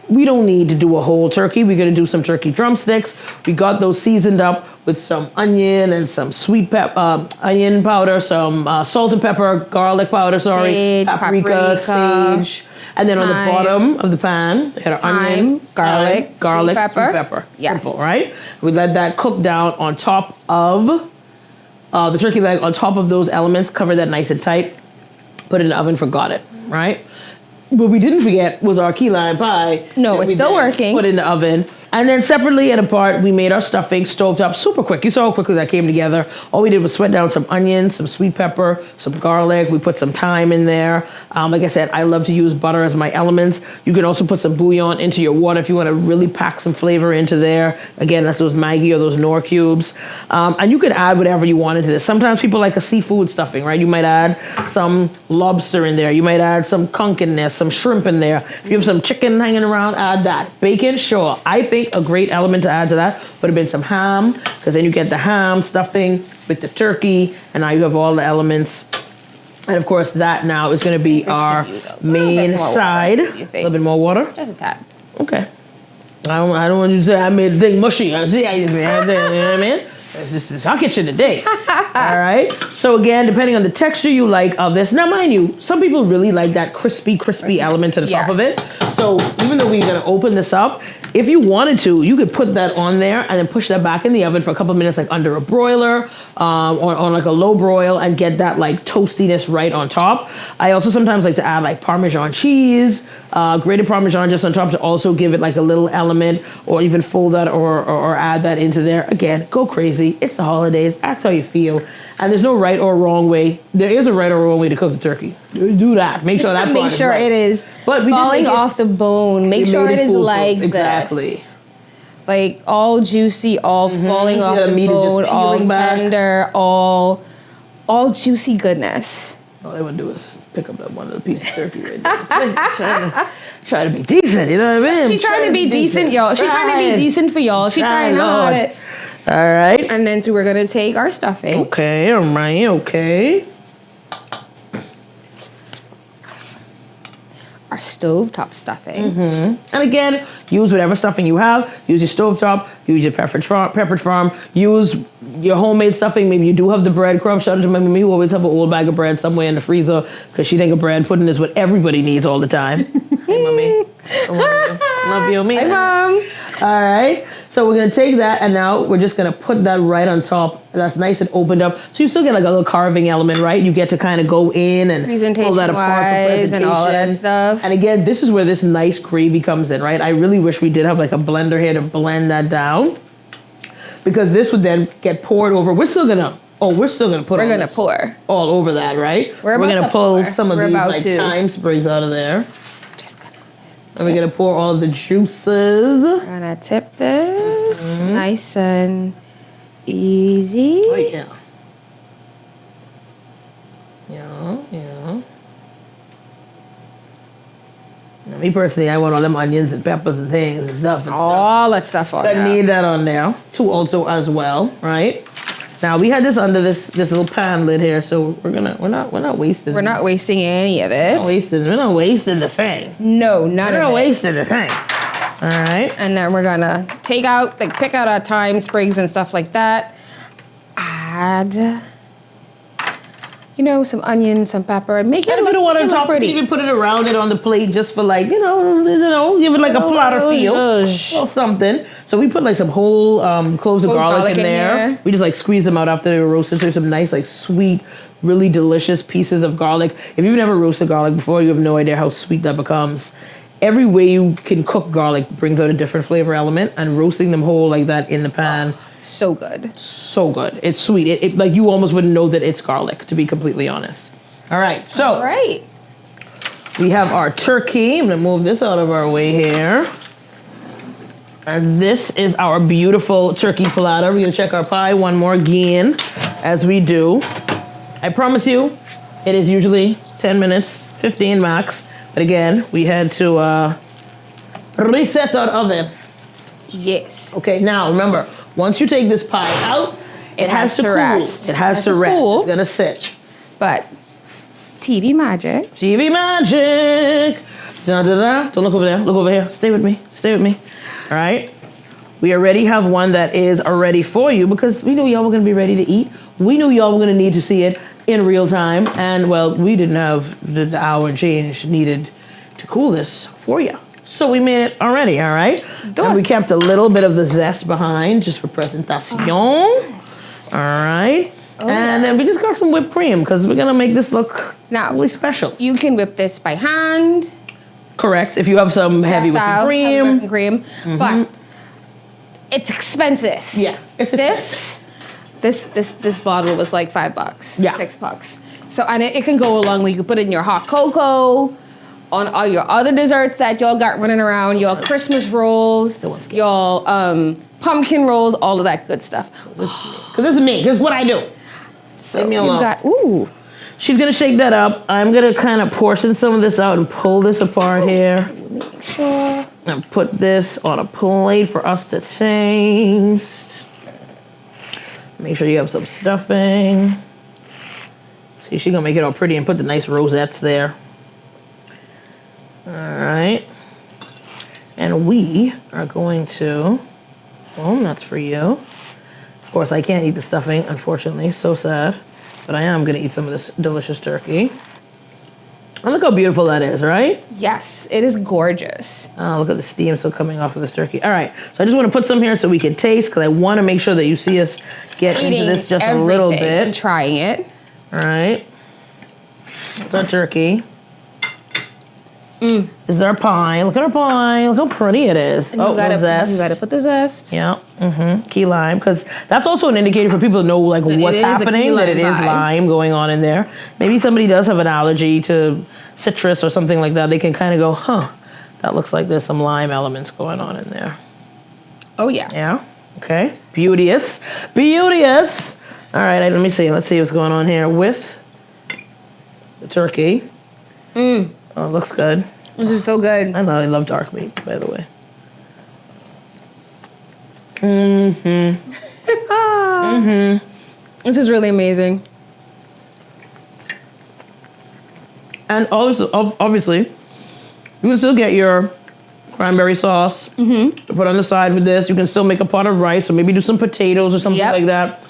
We don't need to do a whole turkey. We're gonna do some turkey drumsticks. We got those seasoned up with some onion and some sweet onion powder, some salt and pepper, garlic powder,
Sage,
paprika, sage. And then on the bottom of the pan, we had our onion,
garlic,
sweet
pepper.
pepper.
Yes.
Simple, right? We let that cook down on top of the turkey leg, on top of those elements, cover that nice and tight, put it in the oven, forgot it, right? What we didn't forget was our key lime pie.
No, it's still working.
Put in the oven. And then separately and apart, we made our stuffing stovetop super quick. You saw how quickly that came together. All we did was sweat down some onions, some sweet pepper, some garlic. We put some thyme in there. Like I said, I love to use butter as my elements. You can also put some bouillon into your water if you want to really pack some flavor into there. Again, that's those Maggi or those Knorr cubes. And you can add whatever you want into this. Sometimes people like a seafood stuffing, right? You might add some lobster in there. You might add some conch in there, some shrimp in there. If you have some chicken hanging around, add that. Bacon, sure. I think a great element to add to that would have been some ham, because then you get the ham stuffing with the turkey, and now you have all the elements. And of course, that now is going to be our main side. A little bit more water?
Just a tap.
Okay. I don't want you to say I made the thing mushy. I see how you know what I mean? This is our kitchen today. All right. So again, depending on the texture you like of this. Now, mind you, some people really like that crispy element to the top of it. So even though we're going to open this up, if you wanted to, you could put that on there and then push that back in the oven for a couple of minutes, like under a broiler or on like a low broil, and get that like toastiness right on top. I also sometimes like to add like Parmesan cheese, grated Parmesan just on top to also give it like a little element, or even fold that or add that into there. Again, go crazy. It's the holidays. Act how you feel. And there's no right or wrong way. There is a right or wrong way to cook the turkey. Do that. Make sure that part is right.
It is
but
falling off the bone. Make sure it is like this.
Exactly.
Like all juicy, all falling off the bone, all tender, all juicy goodness.
All they would do is pick up that one of the pieces of turkey right there. Try to be decent, you know what I mean?
She's trying to be decent, y'all. She's trying to be decent for y'all. She's trying to.
All right.
And then so we're going to take our stuffing.
Okay, all right, okay.
Our stovetop stuffing.
And again, use whatever stuffing you have. Use your stovetop, use your Pepperidge Farm, use your homemade stuffing. Maybe you do have the breadcrumbs. Shout out to my mommy who always have an old bag of bread somewhere in the freezer, because she think a bread pudding is what everybody needs all the time. Hey, mommy. Love you, me.
Hi, Mom.
All right. So we're going to take that, and now we're just going to put that right on top. That's nice and opened up. So you still get like a little carving element, right? You get to kind of go in and pull that apart for presentation.
And all of that stuff.
And again, this is where this nice gravy comes in, right? I really wish we did have like a blender here to blend that down, because this would then get poured over. We're still going to put
pour
all over that, right? We're going to pull some of these like thyme sprigs out of there. And we're going to pour all the juices.
We're going to tip this nice and easy.
Oh, yeah. Yeah. Now, me personally, I want all them onions and peppers and things and stuff.
All that stuff on there.
I need that on there, too, also as well, right? Now we had this under this little pan lid here, so we're not wasting.
We're not wasting any of it.
We're not wasting the thing.
No, none of it.
We're not wasting the thing. All right.
And then we're gonna pick out our thyme sprigs and stuff like that. Add, some onions, some pepper, and make it
a bit of water on top.
Pretty.
Even put it around it on the plate just for like, give it like a platter feel or something. So we put like some whole cloves of garlic in there. We just like squeeze them out after they were roasted. So there's some nice like sweet, really delicious pieces of garlic. If you've never roasted garlic before, you have no idea how sweet that becomes. Every way you can cook garlic brings out a different flavor element, and roasting them whole like that in the pan.
So good.
So good. It's sweet. It like you almost wouldn't know that it's garlic, to be completely honest. All right. So we have our turkey. I'm going to move this out of our way here. And this is our beautiful turkey platter. We're going to check our pie one more again, as we do. I promise you, it is usually 10 minutes, 15 max. But again, we had to reset our oven.
Yes.
Okay, now remember, once you take this pie out,
it has to rest.
It has to rest.
cool.
It's gonna sit.
But TV magic.
TV magic. Da, da, da. Don't look over there. Look over here. Stay with me. Stay with me. All right. We already have one that is ready for you because we knew y'all were gonna be ready to eat. We knew y'all were gonna need to see it in real time, and well, we didn't have the hour and change needed to cool this for you. So we made it already, all right? And we kept a little bit of the zest behind just for presentation.
Yes.
All right. And then we just got some whipped cream because we're gonna make this look really special.
You can whip this by hand.
Correct. If you have some heavy whipping cream.
But it's expensive.
Yeah. It's
This bottle was like $5.
Yeah.
$6. So, and it can go along. You can put it in your hot cocoa, on all your other desserts that y'all got running around, your Christmas rolls, your pumpkin rolls, all of that good stuff.
Because this is me. This is what I do.
So
leave me alone.
Ooh.
She's gonna shake that up. I'm gonna kind of portion some of this out and pull this apart here.
Make sure.
And put this on a plate for us to taste. Make sure you have some stuffing. See, she's gonna make it all pretty and put the nice rosettes there. All right. And we are going to, well, that's for you. Of course, I can't eat the stuffing, unfortunately. So sad. But I am gonna eat some of this delicious turkey. And look how beautiful that is, right?
Yes, it is gorgeous.
Oh, look at the steam still coming off of this turkey. All right, so I just want to put some here so we can taste because I want to make sure that you see us get into this just a little bit.
And trying it.
All right. That's our turkey. This is our pie. Look at our pie. Look how pretty it is.
And
oh, the zest.
You gotta put the zest.
Yeah. Key lime, because that's also an indicator for people to know like what's happening. That it is lime going on in there. Maybe somebody does have an allergy to citrus or something like that. They can kind of go, huh? That looks like there's some lime elements going on in there.
Oh yeah.
Yeah. Okay. Beauteous. Beauteous. All right. Let me see. Let's see what's going on here with the turkey. Oh, it looks good.
This is so good.
I love dark meat, by the way.
This is really amazing.
And also, obviously, you can still get your cranberry sauce to put on the side with this. You can still make a pot of rice, or maybe do some potatoes or something like that.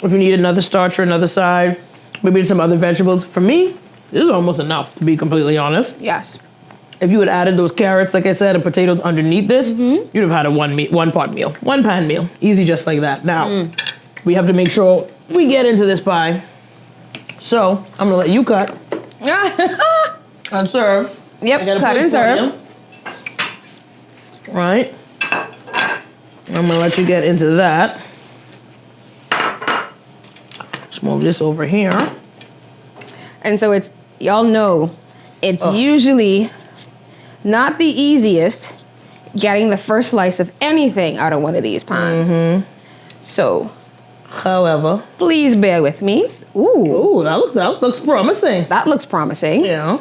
If you need another starch or another side, maybe some other vegetables. For me, this is almost enough, to be completely honest.
Yes.
If you had added those carrots, like I said, and potatoes underneath this, you'd have had a one pot meal, one pan meal. Easy just like that. Now, we have to make sure we get into this pie. So, I'm gonna let you cut and serve.
Yep, cut and serve.
Right. I'm gonna let you get into that. Just move this over here.
And so it's, y'all know, it's usually not the easiest getting the first slice of anything out of one of these pans. So,
however,
please bear with me.
Ooh, that looks promising.
That looks promising.
Yeah.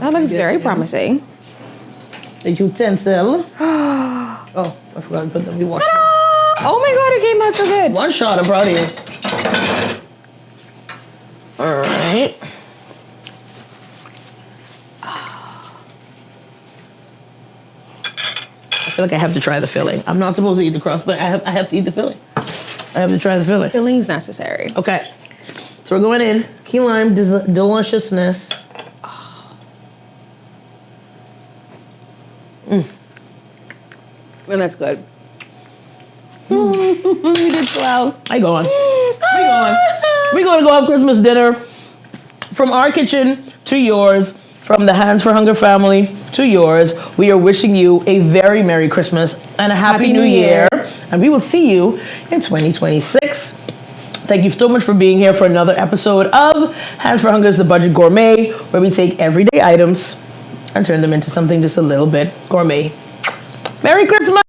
That looks very promising.
The utensil. Oh, I forgot to put them in water.
Oh my god, it came out so good.
One shot, I'm proud of you. All right. I feel like I have to try the filling. I'm not supposed to eat the crust, but I have to eat the filling. I have to try the filling.
Filling's necessary.
Okay. So we're going in. Key lime deliciousness.
And that's good. You did so well.
I go on. We're going to go have Christmas dinner from our kitchen to yours, from the Hands for Hunger family to yours. We are wishing you a very Merry Christmas and a Happy New Year. And we will see you in 2026. Thank you so much for being here for another episode of Hands for Hunger's The Budget Gourmet, where we take everyday items and turn them into something just a little bit gourmet. Merry Christmas!